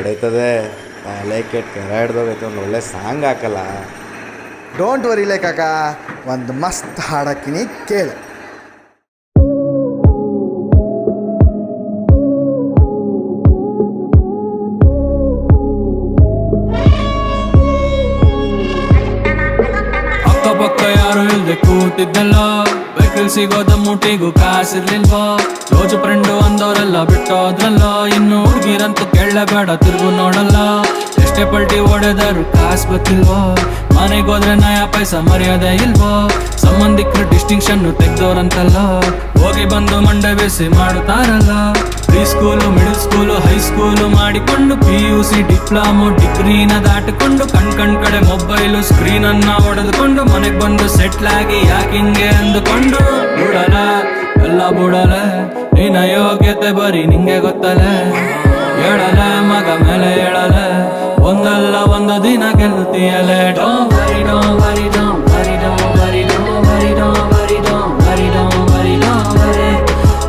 ಹೊಡಿತದೆ ತಲೆ ಕೆಟ್ಟ ಕೆರಾಡ್ದೋಗೈತೆ. ಒಂದು ಒಳ್ಳೆ ಸಾಂಗ್ ಹಾಕಲ್ಲ. ಡೋಂಟ್ ವರಿ ಲೇ ಕಾಕ, ಒಂದು ಮಸ್ತ್ ಹಾಡಕ್ಕಿನಿ ಕೇಳು. ಅಕ್ಕಪಕ್ಕ ಯಾರು ಇಲ್ದೆ ಕೂತಿದ್ದಲ್ಲ, ವೆಹಿಕಲ್ ಸಿಗೋದ ಮುಟ್ಟಿಗೂ ಕಾಸಿರ್ಲಿಲ್ವೋ, ರೋಜು ಫ್ರೆಂಡು ಅಂದವರೆಲ್ಲ ಬಿಟ್ಟೋದ್ರಲ್ಲ, ಇನ್ನು ಹುಡುಗಿರಂತೂ ಕೇಳಬೇಡ ತಿರುಗು ನೋಡಲ್ಲ, ಎಷ್ಟೇ ಪಲ್ಟಿ ಹೊಡೆದರು ಕಾಸು ಗೊತ್ತಿಲ್ವೋ, ಮನೆಗೋದ್ರೆ ನಯ ಪೈಸ ಮರ್ಯಾದೆ ಇಲ್ವೋ, ಸಂಬಂಧಿಕರು ಡಿಸ್ಟಿಂಕ್ಷನ್ ತೆಗ್ದವ್ರಂತಲ್ಲ, ಹೋಗಿ ಬಂದು ಮಂಡೆ ಬೇಸಿ ಮಾಡುತ್ತಾರಲ್ಲ, preschool middle school high school ಮಾಡಿಕೊಂಡು PUC ಡಿಪ್ಲೊಮೊ ಡಿಗ್ರಿನ ದಾಟಿಕೊಂಡು ಕಣ್ ಕಡೆ ಮೊಬೈಲು ಸ್ಕ್ರೀನ್ ಅನ್ನ ಹೊಡೆದುಕೊಂಡು ಮನೆಗ್ ಬಂದು ಸೆಟ್ಲ್ ಆಗಿ ಯಾಕಿಂಗೆ ಅಂದುಕೊಂಡು ಬಿಡಲ ಎಲ್ಲ ಬಿಡಲ, ನಿನ್ನ ಯೋಗ್ಯತೆ ಬರೀ ನಿಂಗೆ ಗೊತ್ತಲೆ, ಹೇಳಲ ಮಗ ಮೇಲೆ ಹೇಳಲ, ಒಂದಲ್ಲ ಒಂದು ದಿನ ಗೆಲ್ಲುತ್ತೀಯಲೆ. Don't worry don't worry don't worry don't worry don't worry don't worry don't worry don't worry don't worry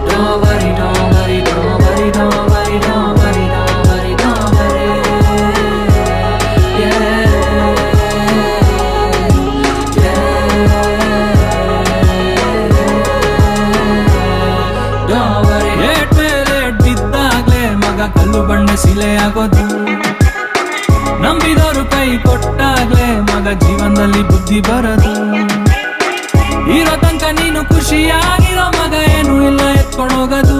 don't worry don't worry don't worry don't worry don't worry don't worry don't worry. ಏಟ್ ಮೇಲೆ ಬಿದ್ದಾಗ್ಲೇ ಮಗ ಕಲ್ಲು ಬಂಡೆ ಸಿಲೆ ಆಗೋದು, ನಂಬಿದವರು ಕೈ ಕೊಟ್ಟಾಗ್ಲೇ ಮಗ ಜೀವನದಲ್ಲಿ ಬುದ್ಧಿ ಬರದು, ಇರೋ ತನಕ ನೀನು ಖುಷಿಯಾಗಿರೋ ಮಗ ಏನು ಇಲ್ಲ ಎತ್ಕೊಂಡೋಗದು,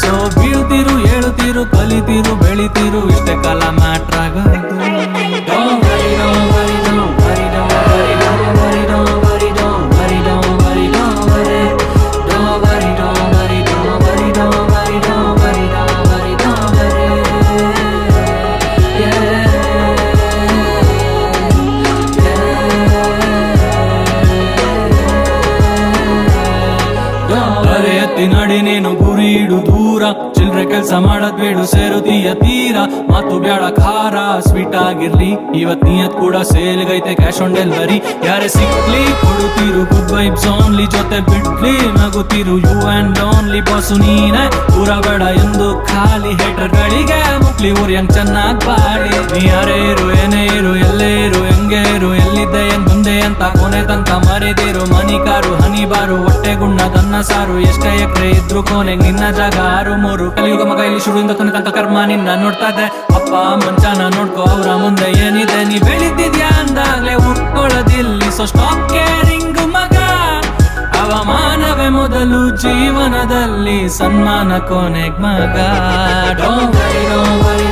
ಸೊ ಬೀಳ್ತಿರು ಏಳುತ್ತೀರು ಕಲಿತೀರು ಬೆಳಿತೀರು ಇಷ್ಟೇ ಕಾಲ ಮ್ಯಾಟ್ರ್ ಆಗೋದು. Don't worry, don't worry, don't worry, don't worry, don't worry, don't worry, don't worry, don't worry, don't worry, don't worry, don't worry, don't worry, don't worry, don't worry, don't worry, don't worry. ಅರೆ ಎತ್ತಿ ನಡಿ ನೀನು ಗುರಿ ಇಡು ದೂರ, ಚಿಲ್ರೆ ಕೆಲ್ಸ ಮಾಡದ್ ಬೇಡು ಸೇರುತ್ತೀಯ ತೀರ, ಮಾತು ಬ್ಯಾಡ ಖಾರ ಸ್ವೀಟ್ ಆಗಿರ್ಲಿ, ಇವತ್ ನಿಯತ್ ಕೂಡ ಸೇಲ್ಗೈತೆ ಕ್ಯಾಶ್ ಆನ್ ಡೆಲಿವರಿ, ಯಾರೇ ಸಿಕ್ಲಿ ಕೊಡುತ್ತೀರು ಗುಡ್ ವೈಬ್ಸ್ ಓನ್ಲಿ, ಜೊತೆ ಬಿಡ್ಲಿ ನಗುತ್ತೀರು ಯು ಅಂಡ್ ಓನ್ಲಿ, ಬಾಸು ನೀನೆ ಊರ ಬೇಡ ಎಂದು ಖಾಲಿ, ಹೇಟರ್ ಗಳಿಗೆ ಮುಕ್ಲಿ ಊರ್ಯಂಗ್ ಚೆನ್ನಾಗ್ ಬಾಳಿ, ನೀ ಯಾರೇ ಇರು ಏನೇ ಇರು ಎಲ್ಲೇ ಇರು ಹೆಂಗೆ ಇರು ಎಲ್ಲಿದ್ದೆ ಹೆಂಗ್ ಬಂದೆ ಅಂತ ಕೊನೆ ತನಕ ಮರೆದಿರು, ಮನಿ ಕಾರು ಹನಿ ಬಾರು ಹೊಟ್ಟೆ ಗುಣ್ಣ ತನ್ನ ಸಾರು, ಎಷ್ಟೇ ಎಕರೆ ಇದ್ರು ಕೊನೆಗ್ ನಿನ್ನ ಜಾಗ 6-3, ಕಲಿಯುಗ ಮಗ ಇಲ್ಲಿ ಶುರುವಿಂದ ಕೊನೆ ತನಕ ಕರ್ಮ ನಿನ್ನ ನೋಡ್ತಾ ಇದೆ, ಅಪ್ಪ ಮಂಚಾನ ನೋಡ್ಕೋ ಅವ್ರ ಮುಂದೆ ಏನಿದೆ, ನೀ ಬೆಳಿತಿದ್ಯಾ ಅಂದಾಗ್ಲೇ ಉಟ್ಕೊಳ್ಳೋದಿಲ್ಲಿ, ಸೊ ಸ್ಟಾಪ್ ಕೇರಿಂಗ್ ಮಗ, ಅವಮಾನವೇ ಮೊದಲು ಜೀವನದಲ್ಲಿ ಸನ್ಮಾನ ಕೊನೆಗ್ ಮಗ. Don't worry don't worry